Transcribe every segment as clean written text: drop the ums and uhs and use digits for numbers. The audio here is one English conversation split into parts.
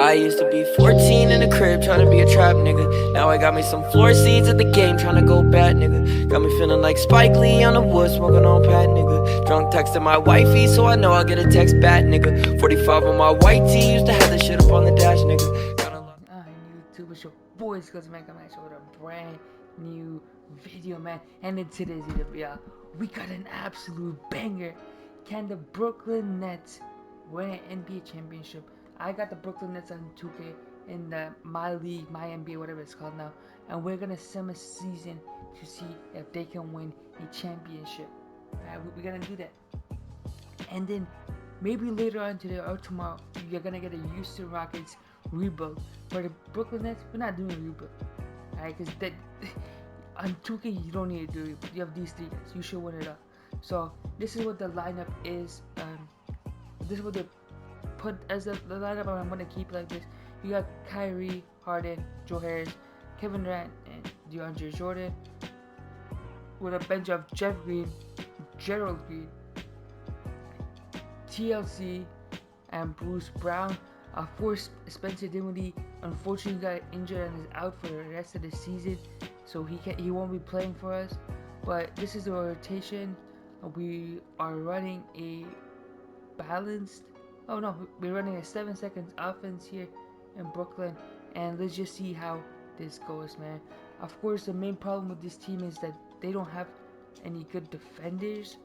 I used to be 14 in the crib trying to be a trap nigga. Now I got me some floor seats at the game trying to go bad nigga. Got me feeling like Spike Lee on the wood smoking on Pat nigga. Drunk texting my wifey so I know I'll get a text back nigga. 45 on my white tee, used to have this shit up on the dash nigga. YouTube, it's your boys, cause man, come at you with a brand new video, man. And in today's video, we got an absolute banger. Can the Brooklyn Nets win an NBA championship? I got the Brooklyn Nets on 2K in my league, my NBA, whatever it's called now, and we're gonna sim a season to see if they can win a championship. We're gonna do that, and then maybe later on today or tomorrow, you're gonna get a Houston Rockets rebuild. For the Brooklyn Nets, we're not doing a rebuild, alright? Because that on 2K you don't need to do a rebuild. You have these three guys, you should win it up. So this is what the lineup is. This is what they put as the lineup. I'm gonna keep like this. You got Kyrie, Harden, Joe Harris, Kevin Durant, and DeAndre Jordan, with a bench of Jeff Green, Gerald Green, TLC, and Bruce Brown. For Spencer Dinwiddie, unfortunately got injured and is out for the rest of the season, so he won't be playing for us. But this is the rotation. We are running a balanced. Oh no, we're running a 7 seconds offense here in Brooklyn, and let's just see how this goes, man. Of course, the main problem with this team is that they don't have any good defenders.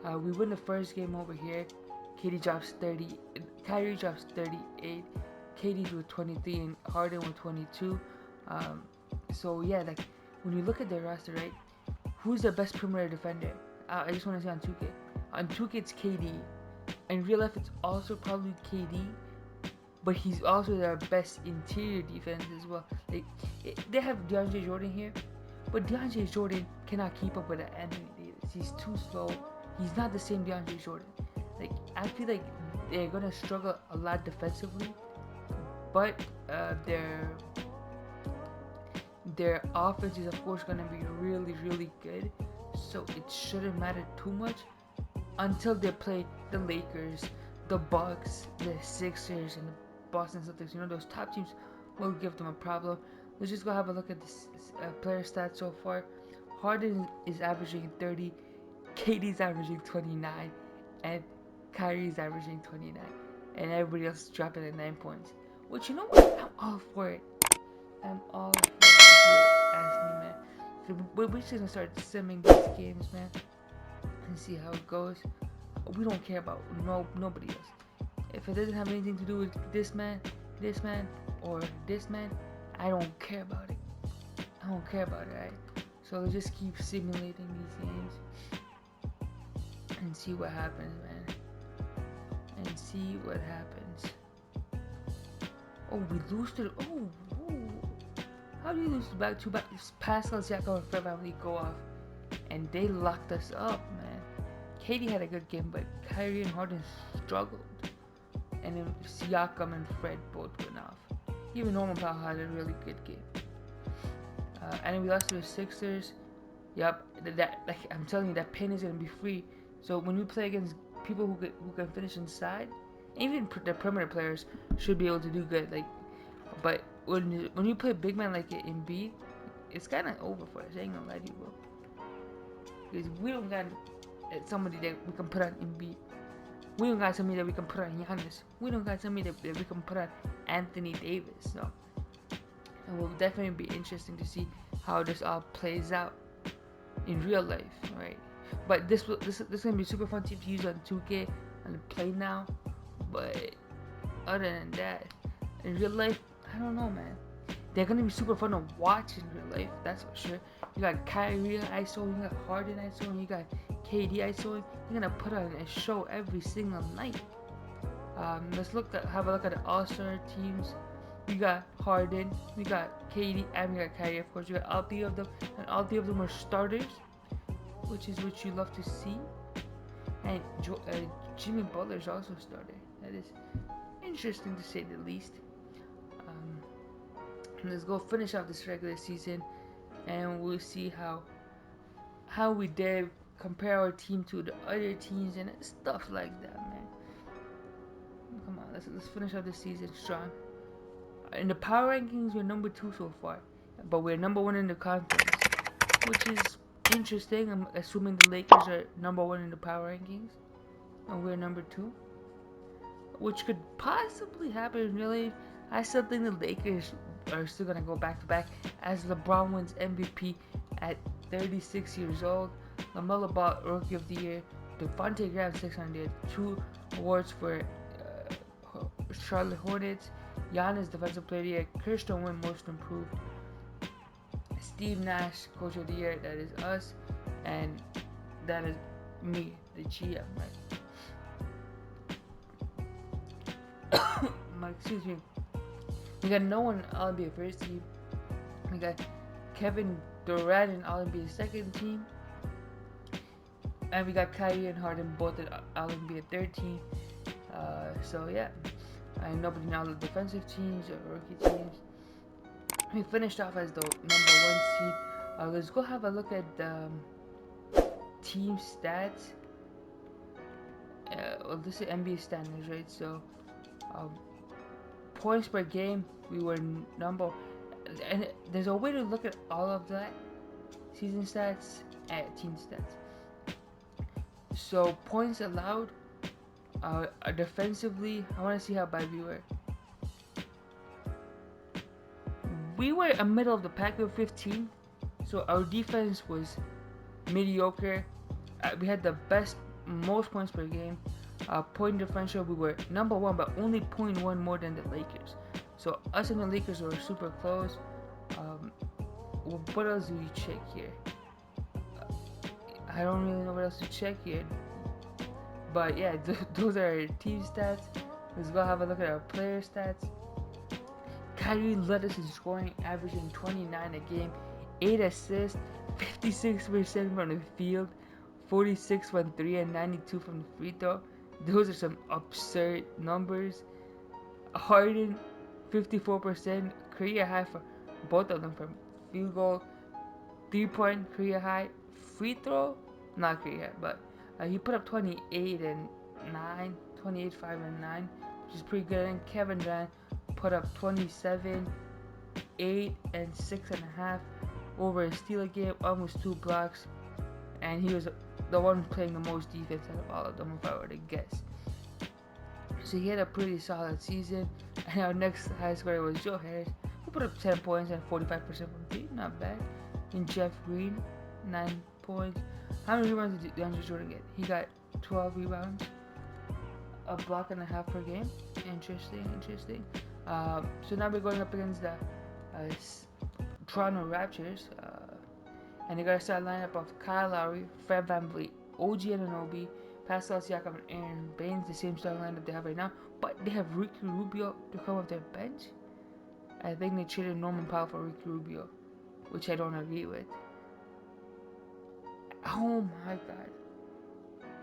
We win the first game over here. KD drops 30, Kyrie drops 38, KD with 23, and Harden with 22. So yeah, like when you look at their roster, right? Who's the best perimeter defender? I just want to say on 2K. On 2K it's KD. In real life it's also probably KD, but he's also their best interior defense as well. Like they have DeAndre Jordan here, but DeAndre Jordan cannot keep up with Anthony Davis. He's too slow. He's not the same DeAndre Jordan. Like I feel like they're gonna struggle a lot defensively, but their offense is of course gonna be really good. So it shouldn't matter too much until they play the Lakers, the Bucks, the Sixers, and the Boston Celtics. You know, those top teams will give them a problem. Let's just go have a look at this player stats so far. Harden is averaging 30, KD's averaging 29, and Kyrie's averaging 29, and everybody else is dropping at 9 points. Which, you know what? I'm all for it. I'm all for it if you ask me, man. So we're just gonna start simming these games, man, and see how it goes. We don't care about nobody else. If it doesn't have anything to do with this man, or this man, I don't care about it. I don't care about it, right? So let's just keep simulating these games and see what happens, man. And see what happens. Oh, we lose to. Oh. How do you lose back to back? Pascal Siakam and Fred VanVleet go off, and they locked us up, man. KD had a good game, but Kyrie and Harden struggled, and then Siakam and Fred both went off. Even Norman Powell had a really good game. And then we lost to the Sixers. Yep, like I'm telling you, that pin is gonna be free. So when we play against people who can finish inside, even the perimeter players should be able to do good. Like, but when you play a big man like Embiid, it's kind of over for us. I ain't gonna lie to you, bro. Because we don't got somebody that we can put on Embiid. We don't got somebody that we can put on Giannis. We don't got somebody that we can put on Anthony Davis. So it will definitely be interesting to see how this all plays out in real life, right? But this is gonna be super fun to use on 2K and play now. But other than that, in real life, I don't know, man. They're gonna be super fun to watch in real life, that's for sure. You got Kyrie ISO, you got Harden ISO, and you got KD ISO. You're gonna put on a show every single night. Let's have a look at the All-Star teams. We got Harden, we got KD, and we got Kyrie. Of course, you got all three of them, and all three of them are starters, which is what you love to see. And Jimmy Butler's also starter. That is interesting to say the least. Let's go finish off this regular season, and we'll see how we did, compare our team to the other teams and stuff like that, man. Come on, let's finish out this season strong. In the power rankings, we're number 2 so far, but we're number 1 in the conference, which is interesting. I'm assuming the Lakers are number 1 in the power rankings, and we're number 2, which could possibly happen. Really, I still think the Lakers are still gonna go back to back as LeBron wins MVP at 36 years old. LaMelo Ball Rookie of the Year. Devontae Graham 600. 2 awards for Charlotte Hornets. Giannis Defensive Player of the Year. Christian Wynn Most Improved. Steve Nash Coach of the Year. That is us, and that is me, the GM, right? Excuse me. We got no one in All-NBA first team. We got Kevin Durant in All-NBA second team. And we got Kyrie and Harden both at All-NBA third team. So yeah. And nobody in all the defensive teams or rookie teams. We finished off as the number 1 seed. Let's go have a look at the team stats. Well, this is NBA standards, right? So, points per game, we were number. And there's a way to look at all of that season stats and team stats. So, points allowed. Defensively, I want to see how bad we were. We were a middle of the pack. We were 15, so our defense was mediocre. We had the most points per game. Point differential, we were number 1, but only 0.1 more than the Lakers. So us and the Lakers were super close. What else do we check here? I don't really know what else to check here. But yeah, those are our team stats. Let's go have a look at our player stats. Kyrie led us in scoring, averaging 29 a game, 8 assists, 56% from the field, 46 from 3, and 92 from the free throw. Those are some absurd numbers. Harden, 54%, career high for both of them from field goal, 3-point career high, free throw, not career high, but he put up 28 and 9, 28, 5 and 9, which is pretty good. And Kevin Durant put up 27, 8 and 6.5 over a steal a game, almost 2 blocks, and he was the one playing the most defense out of all of them, if I were to guess. So he had a pretty solid season. And our next highest scorer was Joe Harris, who put up 10 points and 45% from 3, not bad. And Jeff Green, 9 points. How many rebounds did DeAndre Jordan get? He got 12 rebounds, a block and a half per game. Interesting. So now we're going up against the Toronto Raptors, and they got a start lineup of Kyle Lowry, Fred VanVleet, OG Anunoby, Pascal Siakam, and Aaron Baines. The same start lineup they have right now, but they have Ricky Rubio to come off their bench. I think they traded Norman Powell for Ricky Rubio, which I don't agree with. Oh my god.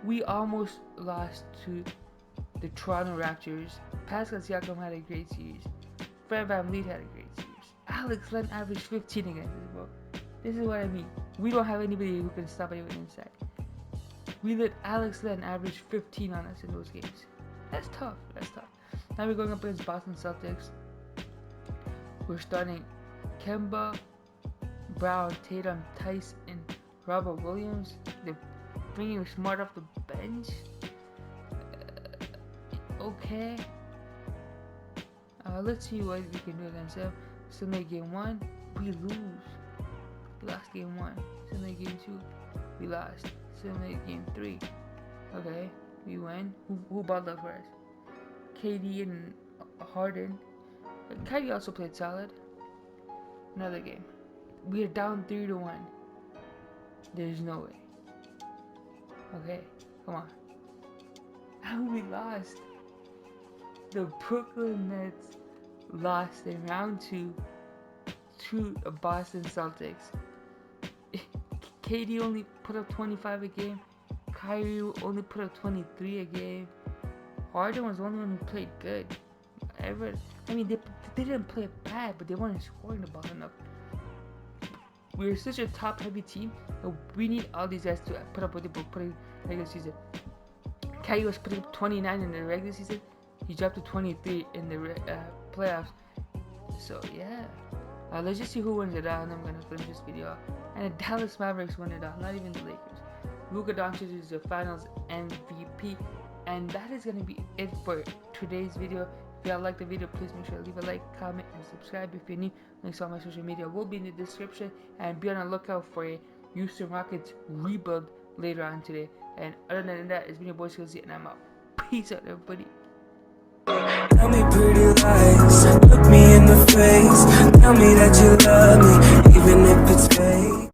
We almost lost to the Toronto Raptors. Pascal Siakam had a great series. Fred VanVleet had a great series. Alex Len averaged 15 against us, bro. This is what I mean. We don't have anybody who can stop anyone inside. We let Alex Len average 15 on us in those games. That's tough. Now we're going up against Boston Celtics. We're starting Kemba, Brown, Tatum, Tice, and Robert Williams. They're bringing Smart off the bench. Okay. Let's see what we can do against them. Sunday game 1, we lose. We lost game 1. Sunday game 2, we lost. Sunday game 3, okay, we win. Who balled up for us? KD and Harden. Kyrie also played solid. Another game. We are down 3-1. There's no way. Okay, come on. And we lost. The Brooklyn Nets lost in round 2 to the Boston Celtics. KD only put up 25 a game. Kyrie only put up 23 a game. Harden was the only one who played good. I mean, they didn't play bad, but they weren't scoring the ball enough. We're such a top-heavy team that we need all these guys to put up what they put in the regular season. Kyrie was putting up 29 in the regular season. He dropped to 23 in the playoffs. So yeah, let's just see who wins it out, and I'm gonna finish this video. And the Dallas Mavericks win it out, not even the Lakers. Luka Doncic is the Finals MVP, and that is gonna be it for today's video. If y'all like the video, please make sure to leave a like, comment, and subscribe. If you're new, links to all my social media will be in the description, and be on the lookout for a Houston Rockets rebuild later on today. And other than that, it's been your boy STEEZO, and I'm out. Peace out, everybody. Tell me pretty lies, look me in the face. Tell me that you love me, even if it's fake.